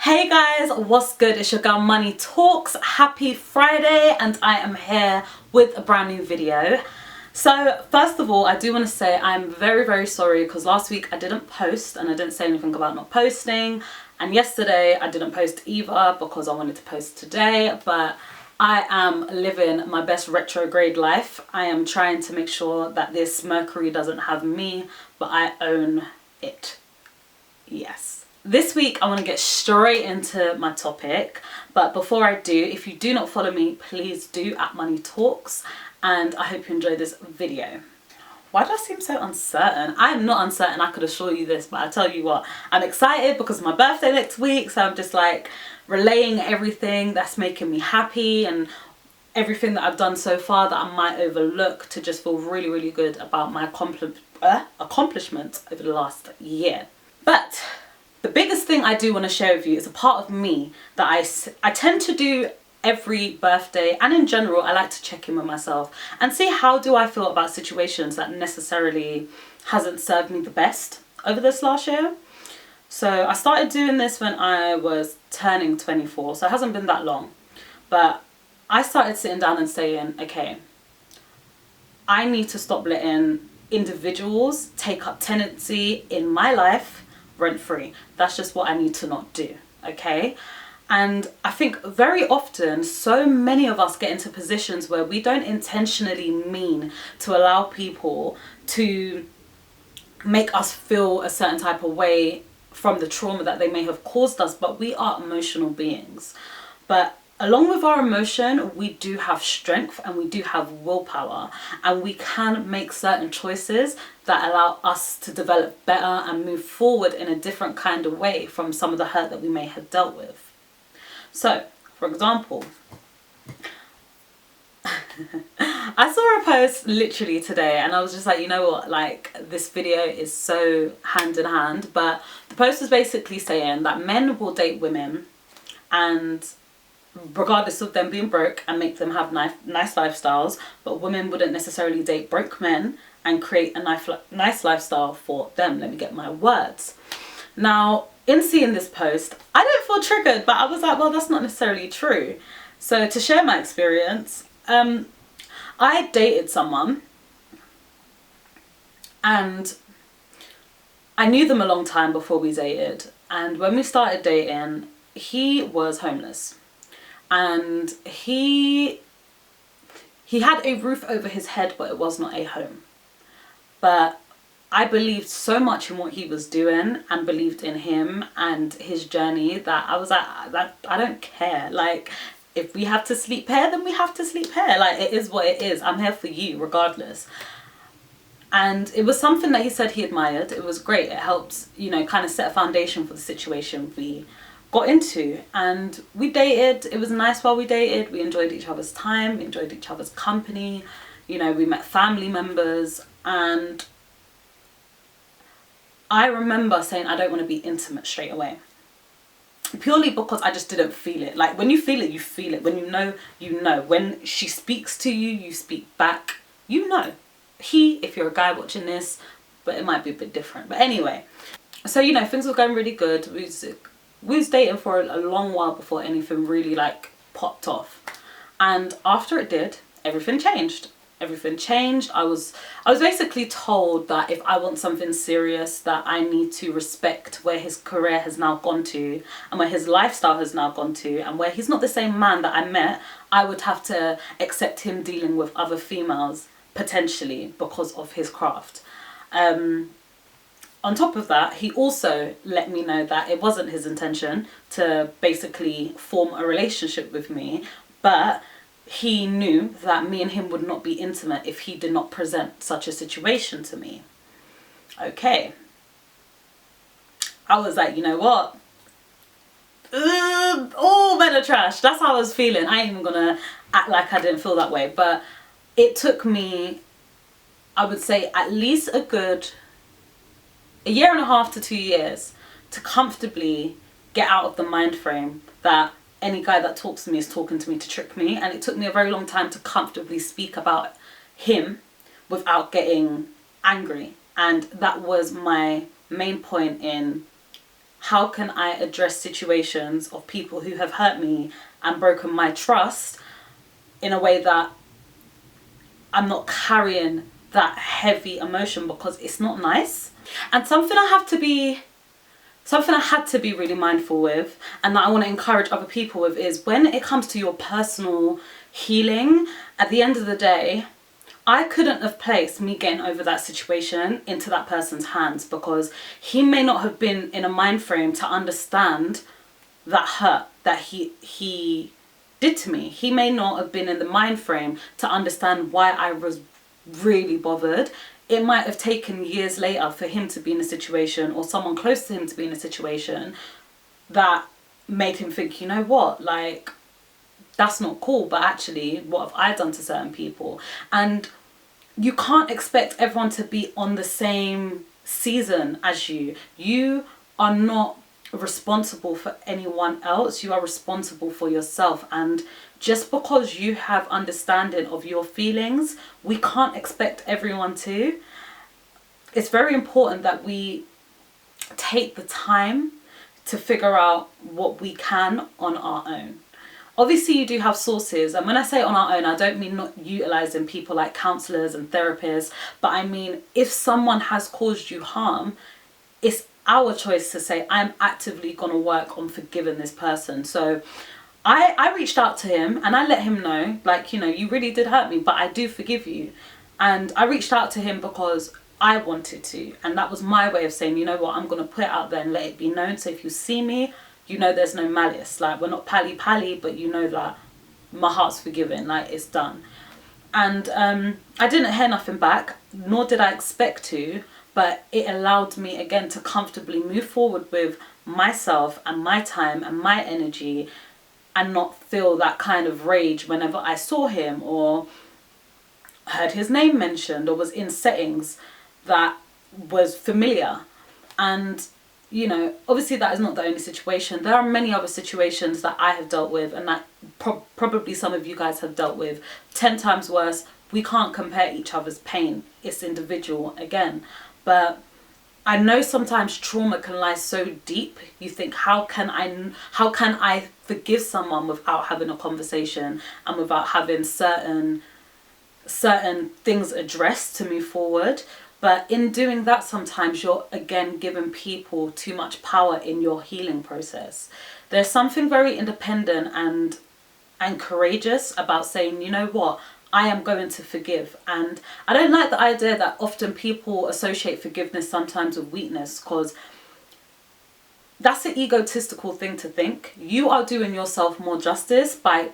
Hey guys, what's good? It's your girl Moniie Talks. Happy Friday, and I am here with a brand new video. So first of all, I do want to say I'm very sorry because last week I didn't post and I didn't say anything about not posting, and yesterday I didn't post either because I wanted to post today, but I am living my best retrograde life. I am trying to make sure that this Mercury doesn't have me, but I own it. Yes. This week I want to get straight into my topic, but before I do, if you do not follow me, please do at Moniie Talks, and I hope you enjoy this video. Why do I seem so uncertain? I am not uncertain, I could assure you this, but I tell you what, I'm excited because it's my birthday next week, so I'm just like relaying everything that's making me happy and everything that I've done so far that I might overlook to just feel really good about my accomplishments over the last year. But the biggest thing I do want to share with you is a part of me that I tend to do every birthday, and in general I like to check in with myself and see how do I feel about situations that necessarily hasn't served me the best over this last year. So I started doing this when I was turning 24, so it hasn't been that long, but I started sitting down and saying, okay, I need to stop letting individuals take up tenancy in my life rent-free. That's just what I need to not do, okay? And I think very often so many of us get into positions where we don't intentionally mean to allow people to make us feel a certain type of way from the trauma that they may have caused us, but we are emotional beings. But along with our emotion, we do have strength and we do have willpower, and we can make certain choices that allow us to develop better and move forward in a different kind of way from some of the hurt that we may have dealt with. So, for example, I saw a post literally today and I was just like, you know what, like this video is so hand in hand, but the post was basically saying that men will date women and regardless of them being broke and make them have nice lifestyles, but women wouldn't necessarily date broke men and create a nice lifestyle for them. Let me get my words. Now, in seeing this post, I didn't feel triggered, but I was like, well, that's not necessarily true. So to share my experience, I dated someone and I knew them a long time before we dated, and when we started dating, he was homeless. And he had a roof over his head, but it was not a home. But I believed so much in what he was doing and believed in him and his journey that I was like, I don't care. Like, if we have to sleep here, then we have to sleep here. Like, it is what it is. I'm here for you regardless. And it was something that he said he admired. It was great. It helped, you know, kind of set a foundation for the situation we got into, and we dated. It was nice while we dated. We enjoyed each other's time, we enjoyed each other's company, you know, we met family members, and I remember saying I don't want to be intimate straight away, purely because I just didn't feel it. Like, when you feel it, you feel it. When you know, you know. When she speaks to you, you speak back, you know. If you're a guy watching this, but it might be a bit different, but anyway, so you know, things were going really good. We was dating for a long while before anything really like popped off, and after it did, everything changed. I was basically told that if I want something serious, that I need to respect where his career has now gone to and where his lifestyle has now gone to, and where he's not the same man that I met. I would have to accept him dealing with other females potentially because of his craft. On top of that, he also let me know that it wasn't his intention to basically form a relationship with me, but he knew that me and him would not be intimate if he did not present such a situation to me. Okay. I was like, you know what? All men are trash. That's how I was feeling. I ain't even gonna act like I didn't feel that way, but it took me, I would say, at least a good 1.5 to 2 years to comfortably get out of the mind frame that any guy that talks to me is talking to me to trick me. And it took me a very long time to comfortably speak about him without getting angry. And that was my main point in how can I address situations of people who have hurt me and broken my trust in a way that I'm not carrying that heavy emotion, because it's not nice. And something I had to be really mindful with, and that I want to encourage other people with, is when it comes to your personal healing, at the end of the day, I couldn't have placed me getting over that situation into that person's hands, because he may not have been in a mind frame to understand that hurt that he did to me. He may not have been in the mind frame to understand why I was really bothered. It might have taken years later for him to be in a situation, or someone close to him to be in a situation, that made him think, you know what, like, that's not cool, but actually, what have I done to certain people? And you can't expect everyone to be on the same season as you. You are not responsible for anyone else. You are responsible for yourself. And just because you have understanding of your feelings, we can't expect everyone to. It's very important that we take the time to figure out what we can on our own. Obviously, you do have sources, and when I say on our own, I don't mean not utilising people like counsellors and therapists, but I mean if someone has caused you harm, it's our choice to say, I'm actively going to work on forgiving this person. So I reached out to him and I let him know, like, you know, you really did hurt me, but I do forgive you. And I reached out to him because I wanted to, and that was my way of saying, you know what, I'm going to put it out there and let it be known. So if you see me, you know there's no malice. Like, we're not pally, but you know that my heart's forgiven, like, it's done. And I didn't hear nothing back, nor did I expect to, but it allowed me again to comfortably move forward with myself and my time and my energy, and not feel that kind of rage whenever I saw him or heard his name mentioned or was in settings that was familiar. And you know, obviously that is not the only situation. There are many other situations that I have dealt with, and that probably some of you guys have dealt with 10 times worse. We can't compare each other's pain. It's individual again. But I know sometimes trauma can lie so deep. You think, how can I forgive someone without having a conversation and without having certain things addressed to move forward? But in doing that, sometimes you're again giving people too much power in your healing process. There's something very independent and courageous about saying, you know what, I am going to forgive. And I don't like the idea that often people associate forgiveness sometimes with weakness, because that's an egotistical thing to think. You are doing yourself more justice by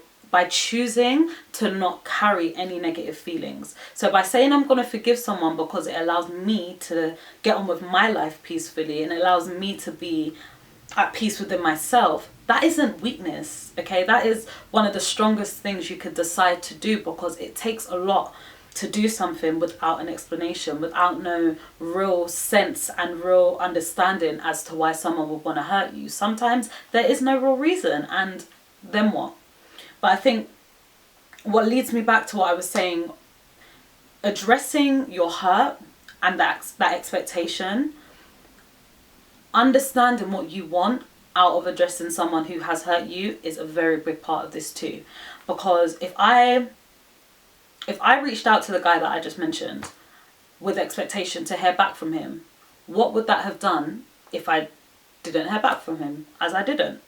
choosing to not carry any negative feelings. So by saying I'm going to forgive someone because it allows me to get on with my life peacefully and it allows me to be at peace within myself, that isn't weakness, okay? That is one of the strongest things you could decide to do, because it takes a lot to do something without an explanation, without no real sense and real understanding as to why someone would want to hurt you. Sometimes there is no real reason, and then what? But I think what leads me back to what I was saying, addressing your hurt and that expectation, understanding what you want out of addressing someone who has hurt you is a very big part of this too. Because if I reached out to the guy that I just mentioned with expectation to hear back from him, what would that have done if I didn't hear back from him, as I didn't?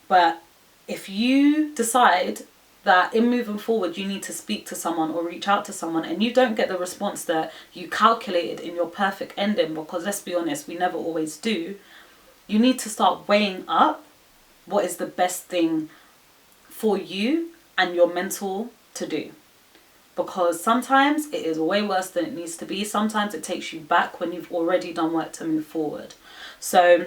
But if you decide that in moving forward you need to speak to someone or reach out to someone and you don't get the response that you calculated in your perfect ending, because let's be honest, we never always do, you need to start weighing up what is the best thing for you and your mental to do. Because sometimes it is way worse than it needs to be. Sometimes it takes you back when you've already done work to move forward. So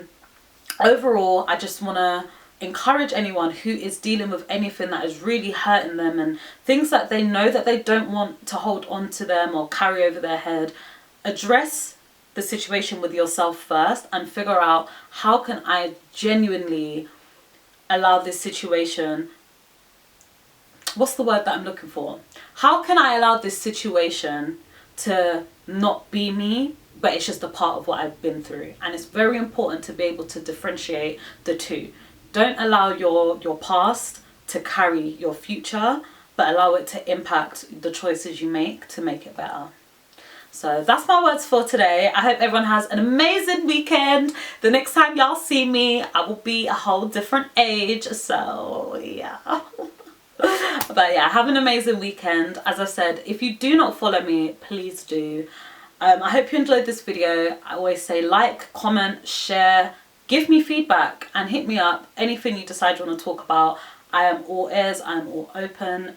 overall, I just want to encourage anyone who is dealing with anything that is really hurting them and things that they know that they don't want to hold on to them or carry over their head, address the situation with yourself first and figure out, how can I genuinely allow this situation, what's the word that I'm looking for? How can I allow this situation to not be me, but it's just a part of what I've been through. And it's very important to be able to differentiate the two. Don't allow your past to carry your future, but allow it to impact the choices you make to make it better. So that's my words for today. I hope everyone has an amazing weekend. The next time y'all see me, I will be a whole different age. So yeah. But yeah, have an amazing weekend. As I said, if you do not follow me, please do. I hope you enjoyed this video. I always say like, comment, share, give me feedback and hit me up. Anything you decide you want to talk about, I am all ears, I am all open.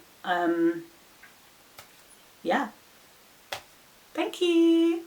Yeah. Thank you.